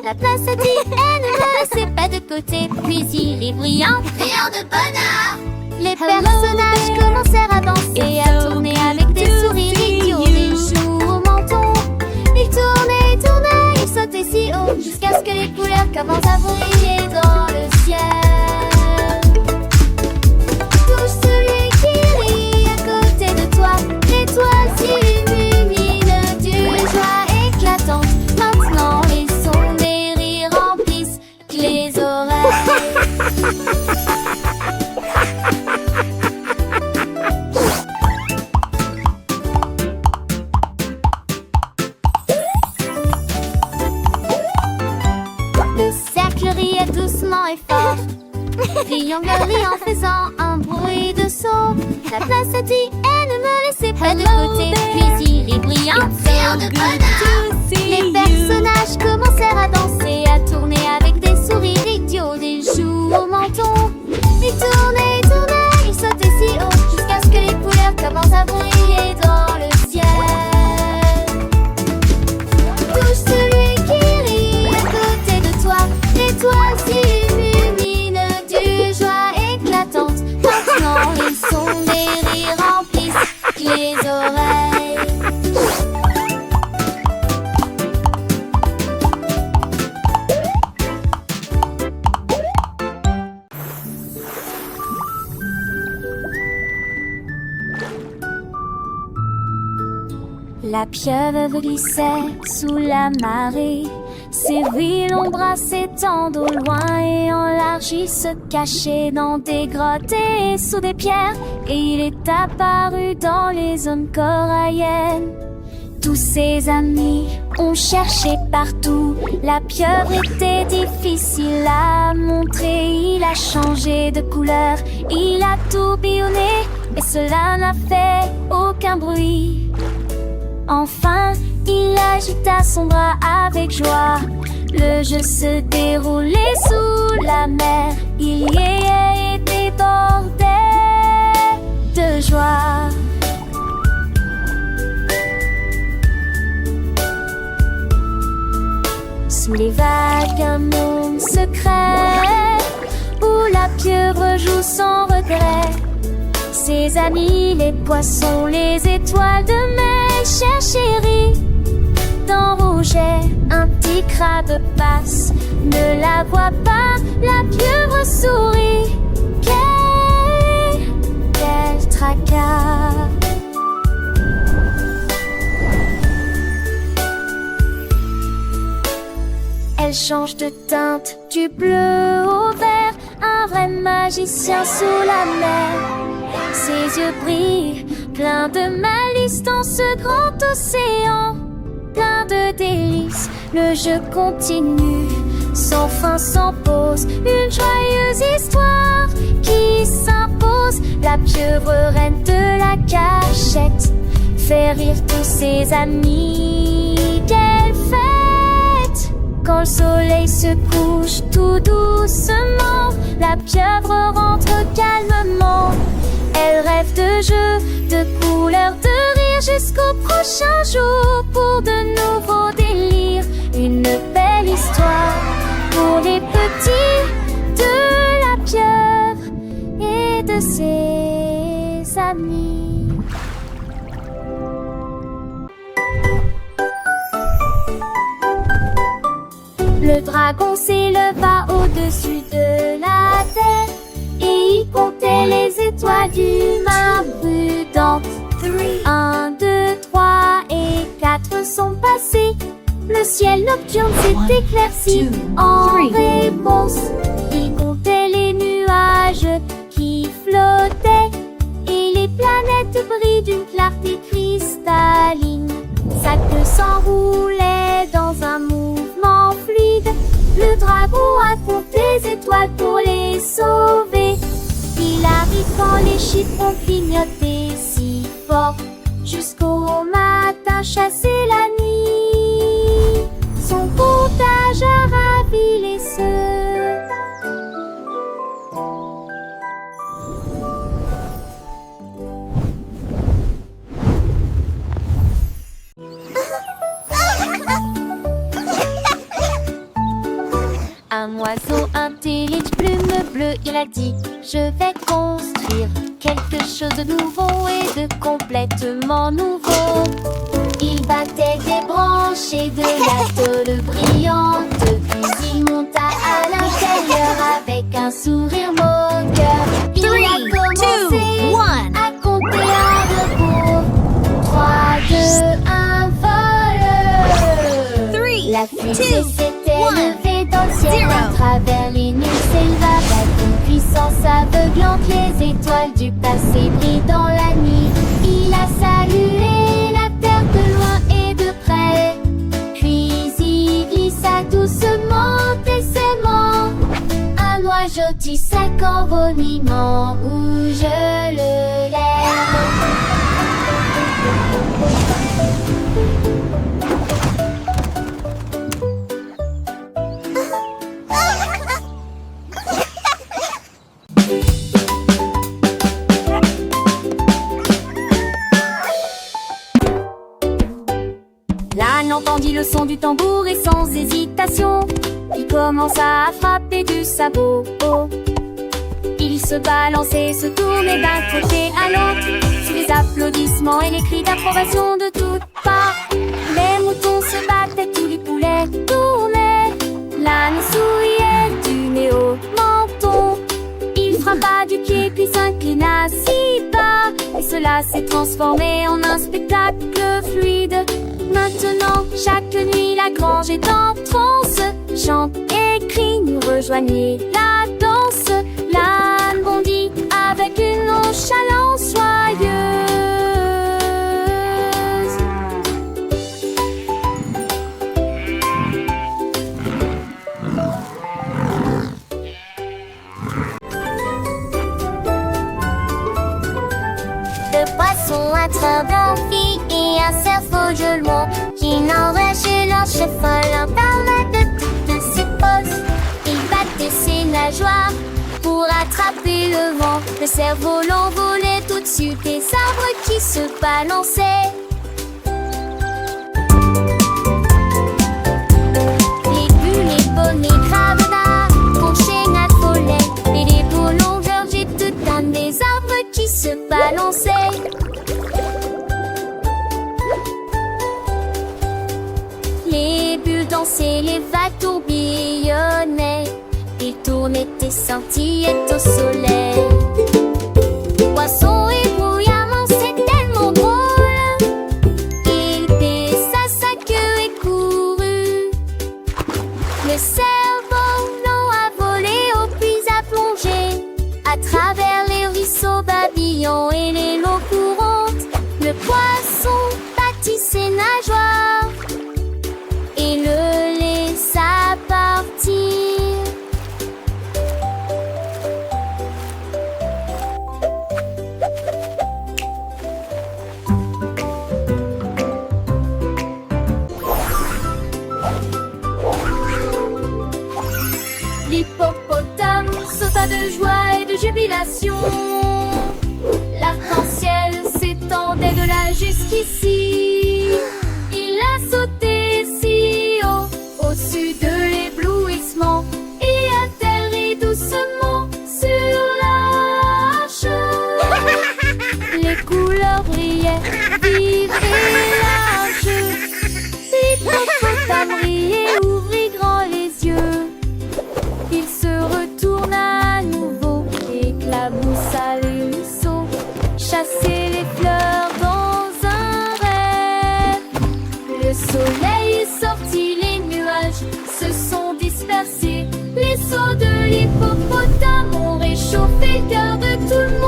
La place a dit, elle ne me laissait pas de côté. Puis il est brillant, Brillant de bonheur. les personnages commencèrent à danser, à tourner avec des sourires idiots, des joues au menton. Ils tournaient et tournaient, ils sautaient si haut, jusqu'à ce que les couleurs commencent à briller dans le ciel. Touche celui qui rit à côté de toi, l'étoile s'illumine d'une joie éclatante. Maintenant les sons des rires remplissent les oreilles. Le cercle riait doucement et fort. Triangle rit en faisant un bruit de saut. La place a dit, elle ne me laissait pas de côté. Puis il est brillant, Brillant de bonheur. les personnages commencèrent à danser, à tourner avec des sourires idiots, des joues au menton. Ils tournaient et tournaient, ils sautaient si haut, jusqu'à ce que les couleurs commencent à briller dans le ciel. Touche celui qui rit à côté de toi, l'étoile s'illumine d'une joie éclatante. Maintenant les sons des rires remplissent les oreilles. La pieuvre glissait sous la marée. Ses villes embrassaient tant au loin et en large il se cachait dans des grottes et sous des pierres. Et il est apparu dans les zones coralliennes. Tous ses amis ont cherché partout. La pieuvre était difficile à montrer. Il a changé de couleur, il a tourbillonné, et cela n'a fait aucun bruit. Enfin, il agita son bras avec joie. Le jeu se déroulait sous la mer. Il y est débordé de joie. Sous les vagues, un monde secret où la pieuvre joue sans regret. Ses amis, les poissons, les étoiles de mer cherchent chérie. Dans Rouget, un petit crabe passe, ne la voit pas, la pieuvre sourit. Quel tracas! Elle change de teinte du bleu au vert, un vrai magicien sous la mer. Ses yeux brillent, plein de malice dans ce grand océan. Plein de délices, le jeu continue, sans fin, sans pause. Une joyeuse histoire qui s'impose. La pieuvre reine de la cachette fait rire tous ses amis. Quelle fête! Quand le soleil se couche tout doucement, la pieuvre rentre calmement. Elle rêve de jeux, de couleurs, de rire jusqu'au prochain jour pour de nouveaux délires. Une belle histoire pour les petits de la pieuvre et de ses amis. Le dragon s'éleva au-dessus de la terre et il comptait les étoiles du mar prudente. 1, 2, 3 et 4 sont passés. Le ciel nocturne s'est éclairci. En réponse, il comptait les nuages qui flottaient et les planètes brillent d'une clarté cristalline. Sa queue s'enroulait dans un mouvement fluide. Le dragon a compté les étoiles pour les sauver. Il arrive quand les chiffres ont clignoté si fort, jusqu'au matin chasser la nuit. Son comptage a ravi les cieux. bleu, il a dit: je vais construire quelque chose de nouveau et de complètement nouveau. Il battait des branches et de la tôle brillante, puis il monta à l'intérieur avec un sourire moqueur. Il a commencé à compter un rebours. 3, 2, 1, vol. La fusée s'était levée dans le ciel, à travers les nuits s'éleva la puissance aveuglante. Les étoiles du passé brillent dans la nuit. Il a salué la terre de loin et de près, puis il glissa doucement aisément. Un oiseau tisse un envoliment où je le lève. L'âne entendit le son du tambour et sans hésitation, il commença à frapper du sabot. Il se balançait, se tournait d'un côté à l'autre, sous les applaudissements et les cris d'approbation de toutes parts. Les moutons se battaient, tous les poulets tournaient, l'âne souriait du nez au menton. Il frappa du pied puis s'inclina si bas, et cela s'est transformé en un spectacle fluide. Maintenant, chaque nuit, la grange est en transe. Chante et crie, nous rejoignez la danse. L'âne bondit avec une nonchalance joyeuse. Le poisson, un train d'amphi et un cerveau gelement qui n'enrageait leur cheval en parlant de toutes ses poses. Il battait ses nageoires pour attraper le vent. Le cerveau l'envolait au-dessus des arbres qui se balançaient. Les bulles, les bonnes, les crabes penchaient, affolaient, et les beaux longueurs j'étais dans des arbres qui se balançaient. Les bulles dansaient, les vagues tourbillonnaient, ils tournaient et scintillaient au soleil. Poisson et brouillamment, c'est tellement drôle. Il baissa sa queue et courut. Le cerf-volant a volé au puits a plongé, à travers les ruisseaux babillons et les lots courantes. Le poisson battit ses nageoires et le laissa partir. L'hippopotame sauta de joie et de jubilation. L'arc-en-ciel s'étendait de là jusqu'ici. Il a sauté si haut, au-dessus de l'éblouissement, et atterrit doucement sur l'arche. Les couleurs brillaient, vives et larges. L'hippopotame riait, ouvrit grand les yeux. Il se retourna à nouveau, éclaboussa les ruisseaux, chassait les fleurs dans un rêve. Le soleil sortit, les nuages se sont dispersés. Les sauts de l'hippopotame ont réchauffé le cœur de tout le monde.